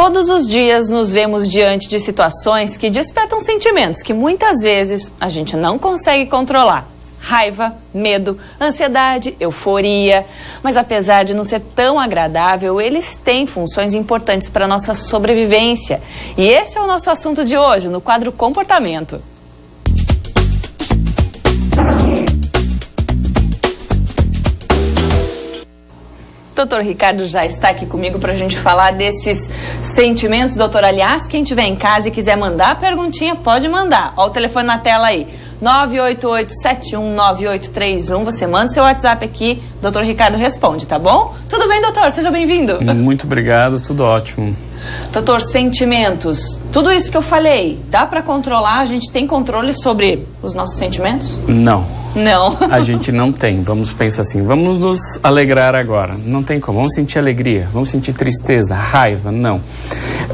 Todos os dias nos vemos diante de situações que despertam sentimentos que muitas vezes a gente não consegue controlar. Raiva, medo, ansiedade, euforia. Mas apesar de não ser tão agradável, eles têm funções importantes para a nossa sobrevivência. E esse é o nosso assunto de hoje, no quadro Comportamento. Doutor Ricardo já está aqui comigo para a gente falar desses sentimentos. Doutor, aliás, quem estiver em casa e quiser mandar a perguntinha, pode mandar. Olha o telefone na tela aí, 988-719831. Você manda seu WhatsApp aqui, doutor Ricardo responde, tá bom? Tudo bem, doutor? Seja bem-vindo. Muito obrigado, tudo ótimo. Doutor, sentimentos, tudo isso que eu falei, dá para controlar? A gente tem controle sobre os nossos sentimentos? Não. Não. A gente não tem. Vamos pensar assim, vamos nos alegrar agora. Não tem como. Vamos sentir alegria, vamos sentir tristeza, raiva, não.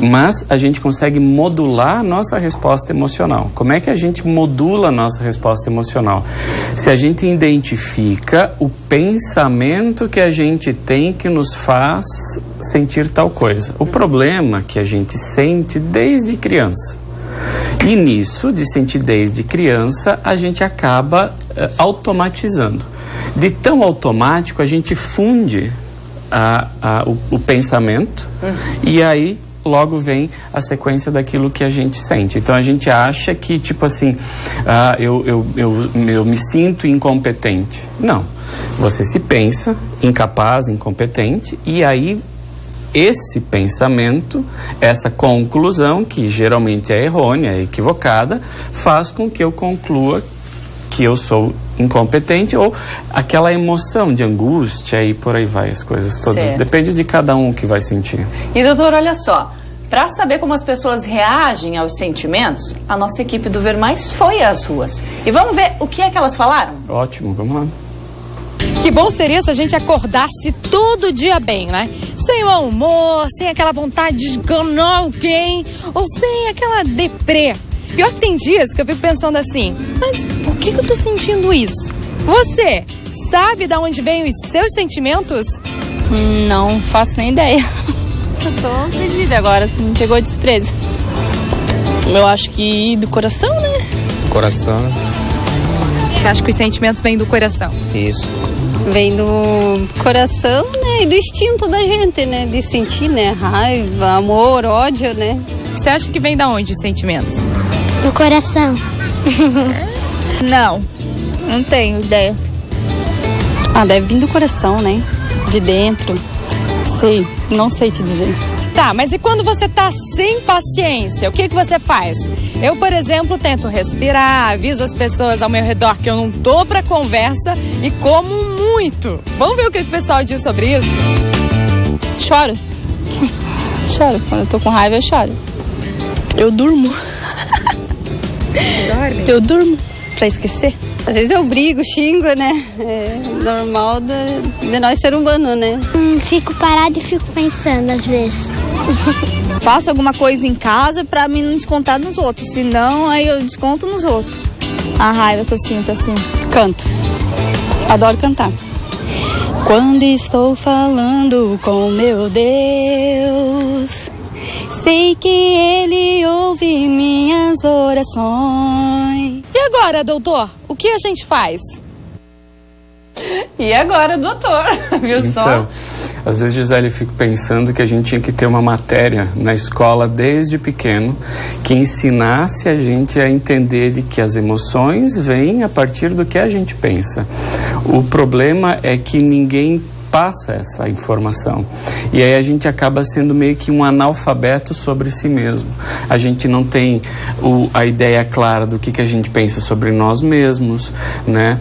Mas a gente consegue modular a nossa resposta emocional. Como é que a gente modula a nossa resposta emocional? Se a gente identifica o pensamento que a gente tem que nos faz sentir tal coisa. O problema é que a gente sente desde criança. E nisso, de sentir desde criança, a gente acaba automatizando. De tão automático, a gente funde o pensamento e aí logo vem a sequência daquilo que a gente sente. Então a gente acha que, tipo assim, eu me sinto incompetente. Não. Você se pensa incapaz, incompetente, e aí esse pensamento, essa conclusão, que geralmente é errônea, é equivocada, faz com que eu conclua que eu sou incompetente, ou aquela emoção de angústia e por aí vai as coisas todas. Certo. Depende de cada um que vai sentir. E doutor, olha só, para saber como as pessoas reagem aos sentimentos, a nossa equipe do Ver Mais foi às ruas. E vamos ver o que é que elas falaram? Ótimo, vamos lá. Que bom seria se a gente acordasse todo dia bem, né? Sem mau humor, sem aquela vontade de esganar alguém, ou sem aquela deprê. Pior que tem dias que eu fico pensando assim, mas por que eu tô sentindo isso? Você sabe de onde vêm os seus sentimentos? Não faço nem ideia. Eu tô perdida agora, tu me pegou de surpresa. Eu acho que do coração, né? Do coração, né? Você acha que os sentimentos vêm do coração? Isso. Vem do coração, né? E do instinto da gente, né? De sentir, né? Raiva, amor, ódio, né? Você acha que vem da onde os sentimentos? Do coração. Não tenho ideia. Deve vir do coração, né? De dentro. Não sei te dizer. Tá, mas e quando você tá sem paciência, o que você faz? Eu, por exemplo, tento respirar, aviso as pessoas ao meu redor que eu não tô pra conversa e como muito. Vamos ver o que o pessoal diz sobre isso? Choro. Choro. Quando eu tô com raiva, eu choro. Eu durmo. Dorme? Eu durmo pra esquecer. Às vezes eu brigo, xingo, né? É normal de nós ser humano, né? Fico parada e fico pensando às vezes. Faço alguma coisa em casa pra mim não descontar nos outros, senão aí eu desconto nos outros. A raiva que eu sinto assim. Canto. Adoro cantar. Quando estou falando com meu Deus, sei que Ele ouve minhas orações. E agora, doutor, o que a gente faz? E agora, doutor? Viu só? Então, às vezes, Gisele, eu fico pensando que a gente tinha que ter uma matéria na escola desde pequeno que ensinasse a gente a entender de que as emoções vêm a partir do que a gente pensa. O problema é que ninguém passa essa informação. E aí a gente acaba sendo meio que um analfabeto sobre si mesmo. A gente não tem a ideia clara do que a gente pensa sobre nós mesmos, né?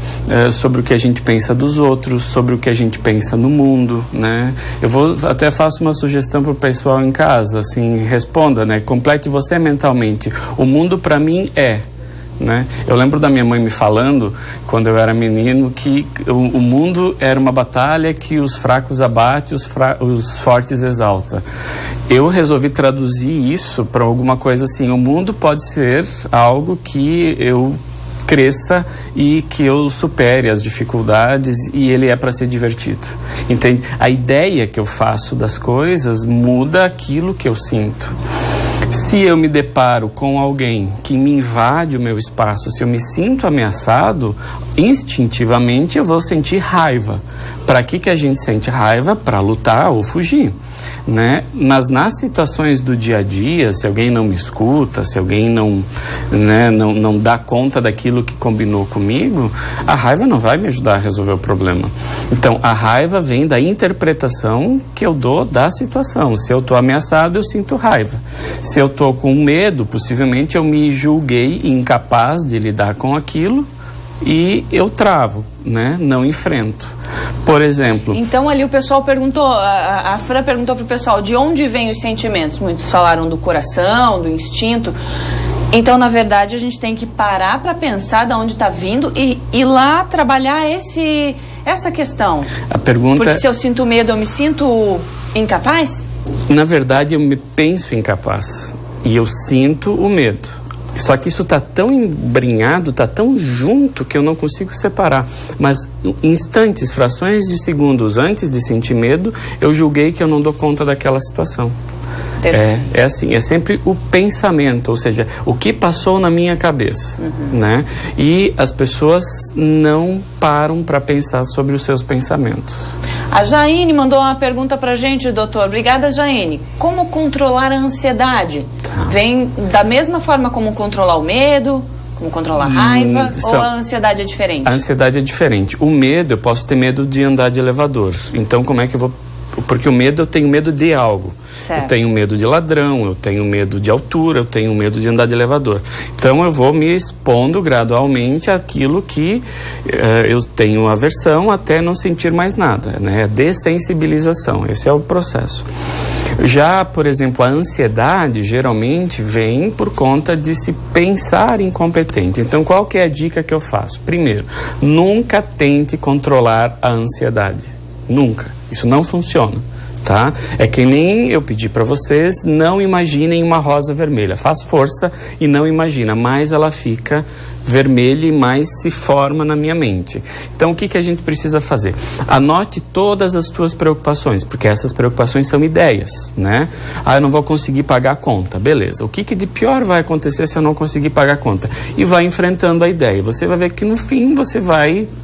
Sobre o que a gente pensa dos outros, sobre o que a gente pensa no mundo, né? Eu até faço uma sugestão para o pessoal em casa, assim, responda, né? Complete você mentalmente. O mundo para mim é... Né? Eu lembro da minha mãe me falando, quando eu era menino, que o mundo era uma batalha que os fracos abate, os fortes exalta. Eu resolvi traduzir isso para alguma coisa assim: o mundo pode ser algo que eu cresça e que eu supere as dificuldades, e ele é para ser divertido. Entende? A ideia que eu faço das coisas muda aquilo que eu sinto. Se eu me deparo com alguém que me invade o meu espaço, se eu me sinto ameaçado, instintivamente eu vou sentir raiva. Para que a gente sente raiva? Para lutar ou fugir, né? Mas nas situações do dia a dia, se alguém não me escuta, se alguém não dá conta daquilo que combinou comigo, a raiva não vai me ajudar a resolver o problema. Então, a raiva vem da interpretação que eu dou da situação. Se eu estou ameaçado, eu sinto raiva. Se eu estou com medo, possivelmente eu me julguei incapaz de lidar com aquilo e eu travo, né? Não enfrento. Por exemplo... Então ali o pessoal perguntou, a Fran perguntou pro pessoal, de onde vêm os sentimentos? Muitos falaram do coração, do instinto. Então, na verdade, a gente tem que parar para pensar de onde está vindo e ir lá trabalhar essa questão. A pergunta... Porque se eu sinto medo, eu me sinto incapaz? Na verdade, eu me penso incapaz e eu sinto o medo. Só que isso está tão embrenhado, está tão junto que eu não consigo separar. Mas instantes, frações de segundos antes de sentir medo, eu julguei que eu não dou conta daquela situação. É assim, é sempre o pensamento, ou seja, o que passou na minha cabeça, né? E as pessoas não param para pensar sobre os seus pensamentos. A Jaine mandou uma pergunta pra gente, doutor. Obrigada, Jaine. Como controlar a ansiedade? Vem da mesma forma como controlar o medo, como controlar a raiva, ou a ansiedade é diferente? A ansiedade é diferente. O medo, eu posso ter medo de andar de elevador. Então, como é que eu vou... Porque o medo, eu tenho medo de algo. Certo. Eu tenho medo de ladrão, eu tenho medo de altura, eu tenho medo de andar de elevador. Então, eu vou me expondo gradualmente àquilo que eu tenho aversão até não sentir mais nada, né? Dessensibilização, esse é o processo. Já, por exemplo, a ansiedade geralmente vem por conta de se pensar incompetente. Então, qual que é a dica que eu faço? Primeiro, nunca tente controlar a ansiedade. Nunca. Isso não funciona, tá? É que nem eu pedi para vocês, não imaginem uma rosa vermelha. Faz força e não imagina, mas ela fica vermelha e mais se forma na minha mente. Então, o que a gente precisa fazer? Anote todas as tuas preocupações, porque essas preocupações são ideias, né? Ah, eu não vou conseguir pagar a conta. Beleza. O que de pior vai acontecer se eu não conseguir pagar a conta? E vai enfrentando a ideia. Você vai ver que no fim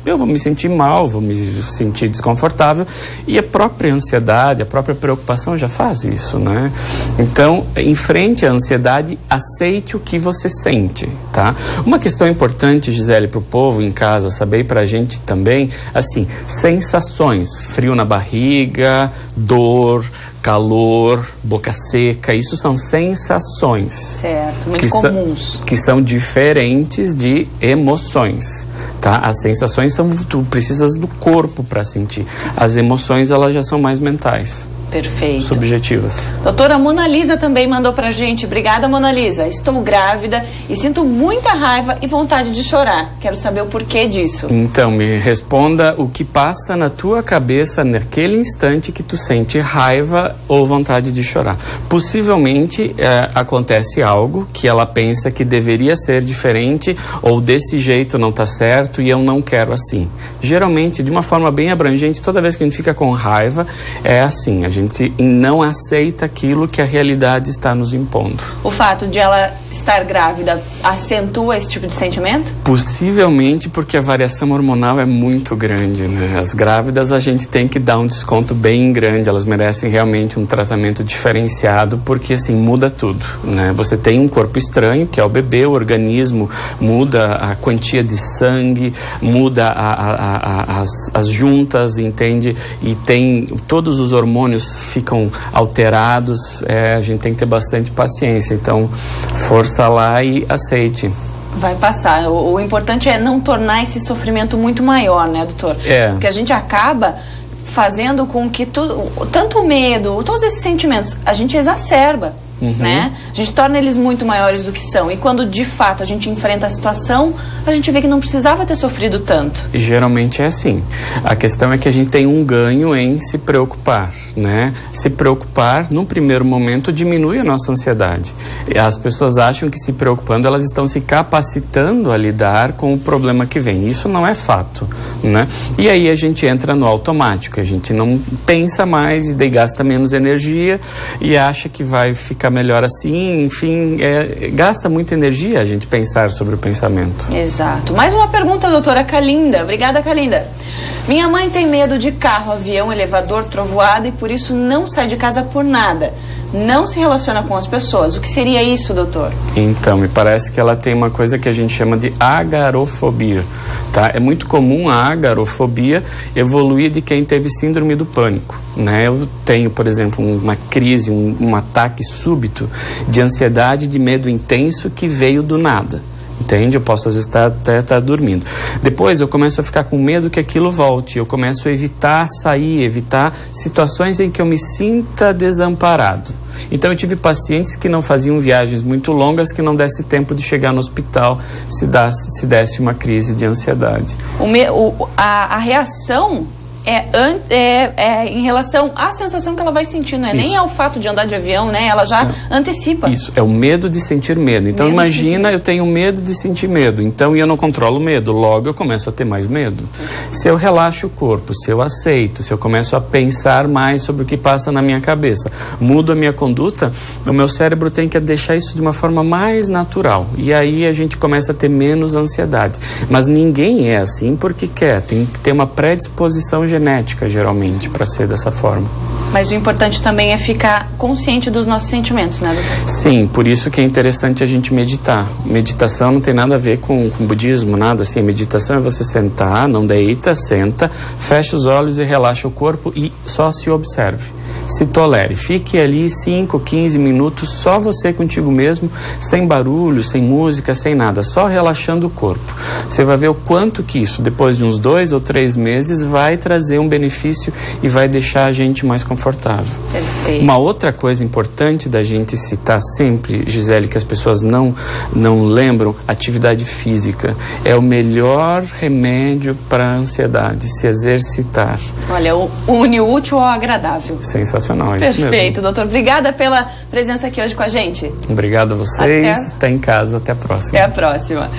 eu vou me sentir mal, vou me sentir desconfortável, e a própria ansiedade, a própria preocupação já faz isso, né? Então, enfrente a ansiedade, aceite o que você sente, tá? Uma questão importante, Gisele, para o povo em casa saber, e para a gente também, assim, sensações, frio na barriga, dor, calor, boca seca, isso são sensações. Certo, muito comuns. Que são diferentes de emoções, tá? As sensações tu precisas do corpo para sentir. As emoções, elas já são mais mentais. Perfeito. Subjetivas. Doutora Mona Lisa também mandou pra gente. Obrigada, Mona Lisa. Estou grávida e sinto muita raiva e vontade de chorar. Quero saber o porquê disso. Então, me responda o que passa na tua cabeça naquele instante que tu sente raiva ou vontade de chorar. Possivelmente acontece algo que ela pensa que deveria ser diferente, ou desse jeito não tá certo e eu não quero assim. Geralmente, de uma forma bem abrangente, toda vez que a gente fica com raiva, é assim, a gente não aceita aquilo que a realidade está nos impondo. O fato de ela estar grávida acentua esse tipo de sentimento? Possivelmente, porque a variação hormonal é muito grande, né? As grávidas, a gente tem que dar um desconto bem grande, elas merecem realmente um tratamento diferenciado, porque assim, muda tudo, né? Você tem um corpo estranho, que é o bebê, o organismo muda a quantia de sangue, muda as juntas, entende? E tem todos os hormônios ficam alterados, a gente tem que ter bastante paciência, então força lá e aceite. Vai passar, o importante é não tornar esse sofrimento muito maior, né, doutor? Porque a gente acaba fazendo com que tanto o medo, todos esses sentimentos, a gente exacerba. Né? A gente torna eles muito maiores do que são. E quando de fato a gente enfrenta a situação, a gente vê que não precisava ter sofrido tanto. E geralmente é assim. A questão é que a gente tem um ganho em se preocupar. né? Se preocupar, num primeiro momento, diminui a nossa ansiedade. As pessoas acham que se preocupando, elas estão se capacitando a lidar com o problema que vem. Isso não é fato, né? E aí a gente entra no automático, a gente não pensa mais e daí gasta menos energia e acha que vai ficar melhor assim, enfim, gasta muita energia a gente pensar sobre o pensamento. Exato. Mais uma pergunta, doutora Kalinda. Obrigada, Kalinda. Minha mãe tem medo de carro, avião, elevador, trovoada e por isso não sai de casa por nada. Não se relaciona com as pessoas. O que seria isso, doutor? Então, me parece que ela tem uma coisa que a gente chama de agarofobia, tá? É muito comum a agarofobia evoluir de quem teve síndrome do pânico, né? Eu tenho, por exemplo, uma crise, um ataque súbito de ansiedade, de medo intenso que veio do nada. Entende? Eu posso às vezes até estar dormindo. Depois eu começo a ficar com medo que aquilo volte. Eu começo a evitar sair, evitar situações em que eu me sinta desamparado. Então eu tive pacientes que não faziam viagens muito longas que não desse tempo de chegar no hospital se desse uma crise de ansiedade. A reação é em relação à sensação que ela vai sentir, não é nem ao fato de andar de avião, né? Ela já antecipa. Isso, é o medo de sentir medo. Então imagina, eu tenho medo de sentir medo, então eu não controlo o medo, logo eu começo a ter mais medo. Se eu relaxo o corpo, se eu aceito, se eu começo a pensar mais sobre o que passa na minha cabeça, mudo a minha conduta, o meu cérebro tem que deixar isso de uma forma mais natural. E aí a gente começa a ter menos ansiedade. Mas ninguém é assim porque quer, tem que ter uma predisposição genética, geralmente, para ser dessa forma. Mas o importante também é ficar consciente dos nossos sentimentos, né, doutor? Sim, por isso que é interessante a gente meditar. Meditação não tem nada a ver com budismo, nada assim. Meditação é você sentar, não deita, senta, fecha os olhos e relaxa o corpo e só se observe. Se tolere, fique ali 5, 15 minutos, só você contigo mesmo, sem barulho, sem música, sem nada, só relaxando o corpo. Você vai ver o quanto que isso, depois de uns 2 ou 3 meses, vai trazer um benefício e vai deixar a gente mais confortável. Perfeito. Uma outra coisa importante da gente citar sempre, Gisele, que as pessoas não lembram, atividade física é o melhor remédio para a ansiedade, se exercitar. Olha, une o útil ao agradável. Sensacional, perfeito, doutor. Obrigada pela presença aqui hoje com a gente. Obrigado a vocês. Está em casa. Até a próxima. Até a próxima.